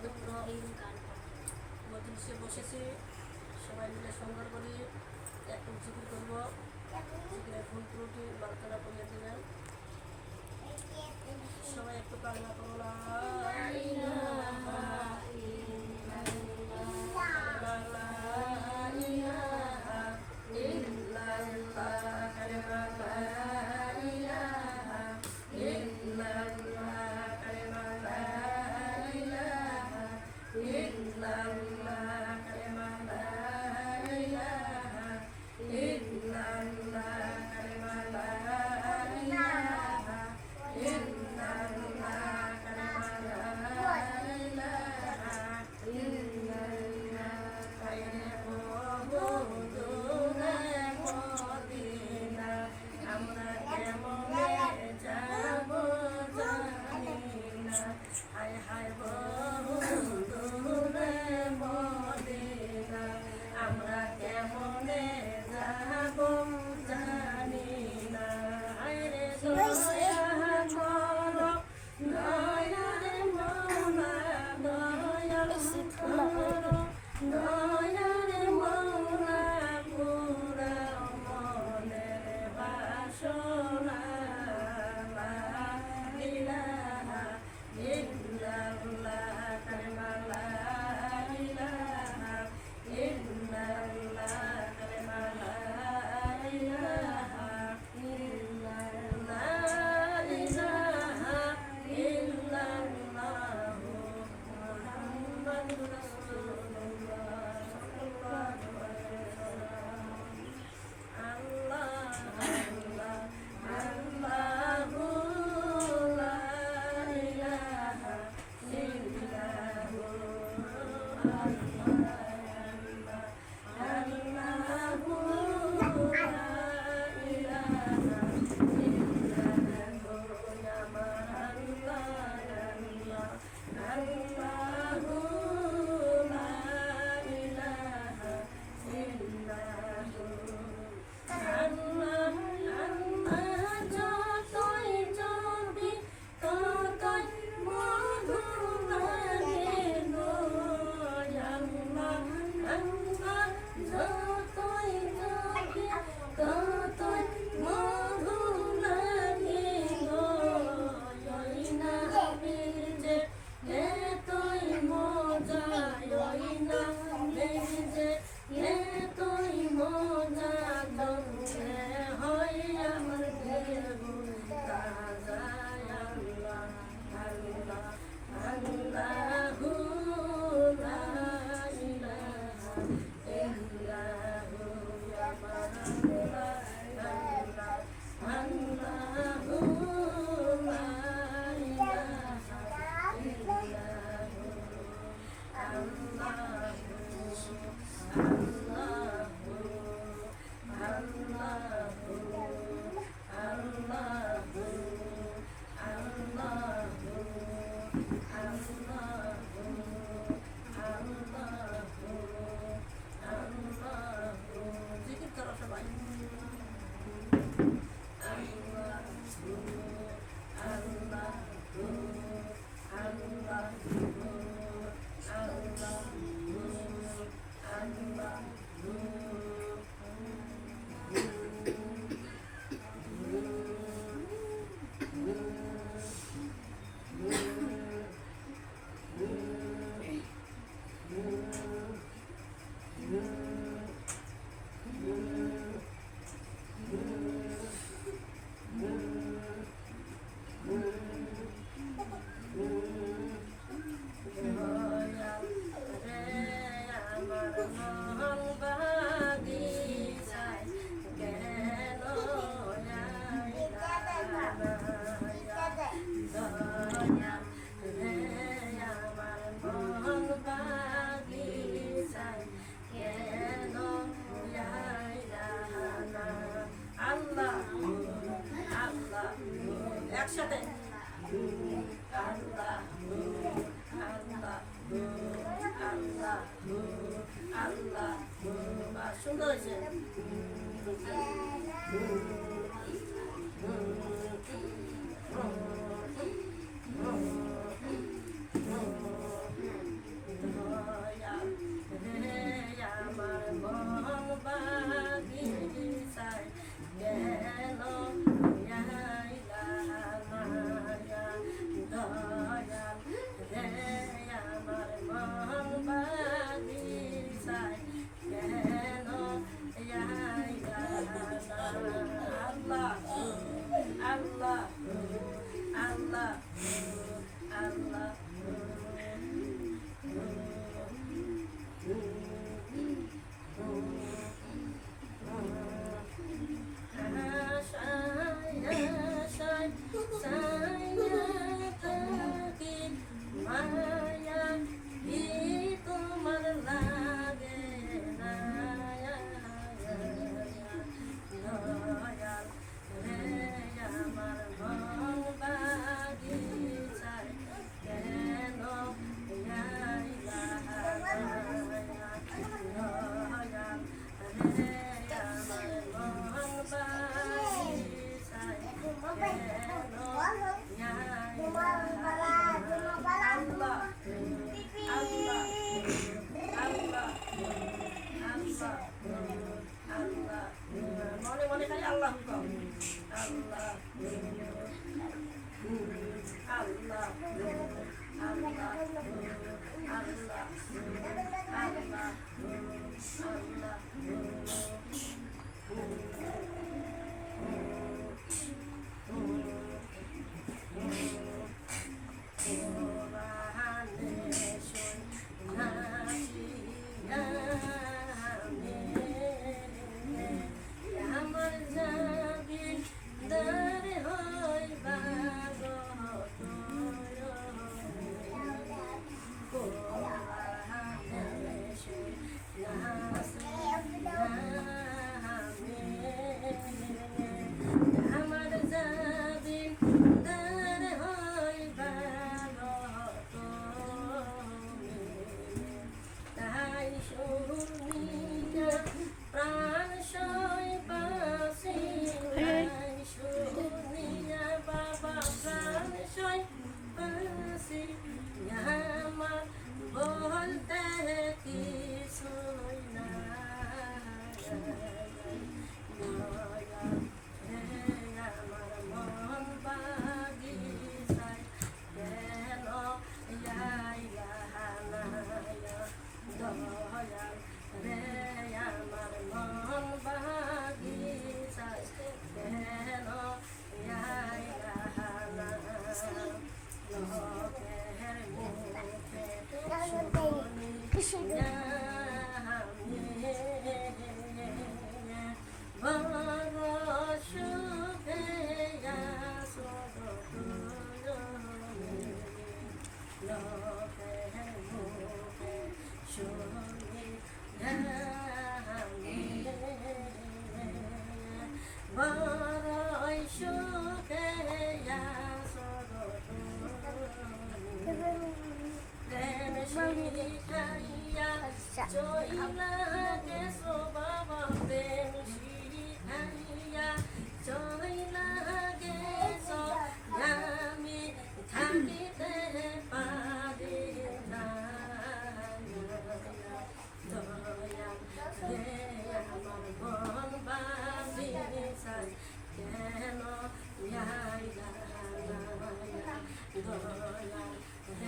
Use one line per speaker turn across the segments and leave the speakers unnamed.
পবিত্র মজলিসে বসেছি, সবাই মিলে সুন্দর করি একটু জিকির করব। জিকিরের ভুল ত্রুটি বার্তাটা করিয়ে দেবেন। সবাই একটু কালিমা করো, লা ইলাহা ইল্লাল্লাহ, লা ইলাহা ইল্লাল্লাহ, কালিমা লা ইলাহা ইল্লাল্লাহ, কালিমা লা ইলাহা ইল্লাল্লাহ, কালিমা লা ইলাহা ইল্লাল্লাহ, কালিমা লা ইলাহা ইল্লাল্লাহ, কালিমা লা ইলাহা ইল্লাল্লাহ। কায়রে বহুদূরে মদিনা, আমরা কেমনে যাব জানি না। হায় হায় বহুদূরে মদিনা, আমরা কেমনে যাব জানি না। হায়রে দয়া করো, দয়ার মওলা, দয়া করো, দয়ার মওলা, পুরা মনের বাসনা, লা ইলাহা ইল্লাল্লাহ, কালিমা লা ইলাহা ইল্লাল্লাহ, কালিমা লা ইলাহা ইল্লাল্লাহ, লা ইলাহা ইল্লাল্লাহ, মুহাম্মাদুর রাসূলুল্লাহ সাল্লাল্লাহু আলাইহি ওয়াসাল্লাম। আল্লাহ আল্লাহ আল্লাহু লা ইলাহা ইল্লাহু, আল্লাহ আল্লাহু লা ইলাহা ইল্লাহু, আমার আল্লাহ আল্লাহ আল্লাহু লা ইলাহা ইল্লাহু। আল্লাহ আল্লাহ যতই জপি ততই মধু লাগে গো, আল্লাহ আল্লাহ যতই জপি ততই মধু লাগে গো, ওই নামের যে এতই মজা, ওই নামের যে এতই মজা, জন্মে হয় আমার দেহ তাজা। আল্লাহ আল্লাহ আল্লাহু লা ইলাহা ইল্লাহু, আমার আল্লাহ আল্লাহু লা ইলাহা ইল্লাহু, আল্লাহু আল্লাহু আল্লাহু আল্লাহু আল্লাহু আল্লাহু আল্লাহু আল্লাহু। জিকির করো সবাই। আল্লাহু আল্লাহু আল্লাহু আল্লাহু আল্লাহু। একসাথে আল্লাহ আল্লাহ আল্লাহ আল্লাহ, সুন্দর হয়েছে। সাইয়া থাকি মায়া কি তোমার লাগে না দয়াল রে আমার মন বাগিচায় কেন আইলা দয়াল রে আমার মন বাগিচায় কেন আল্লাহ আল্লাহ আল্লাহ আল্লাহ আল্লাহ মনে মনে খালি আল্লাহ আল্লাহ আল্লাহ আল্লাহ আল্লাহ আল্লাহ প্রাণ সই বাসি শুনিয়া বাবা প্রাণ সই বাসি আমার বলতে কিছুই না আমার মন বাগিচায় কেন আইলা দয়াল রে আমার মন বাগিচায় কেন আইলা লোকের মুখে শুনি বড় সুখে আছো লোকের মুখে শুনি বড় সুখে আছো প্রেম শিখাইয়া চইলা গেছো বাবা প্রেম শিখাইয়া চইলা গেছো আমি থাকিতে পারি না দয়াল রে আমার মন বাগিচায় কেন আইলা দয়াল রে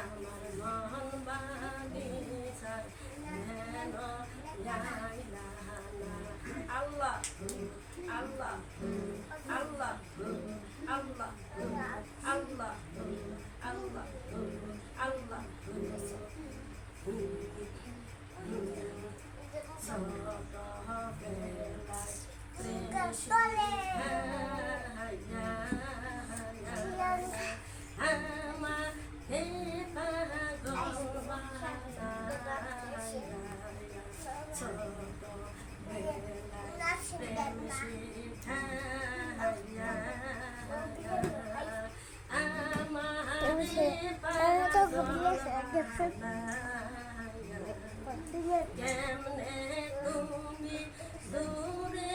আমার মন বাগিচায় কেন আইলা আল্লাহ আল্লাহ আল্লাহ আল্লাহ আল্লাহ আল্লাহ আল্লাহ কেমনে তুমি দূরে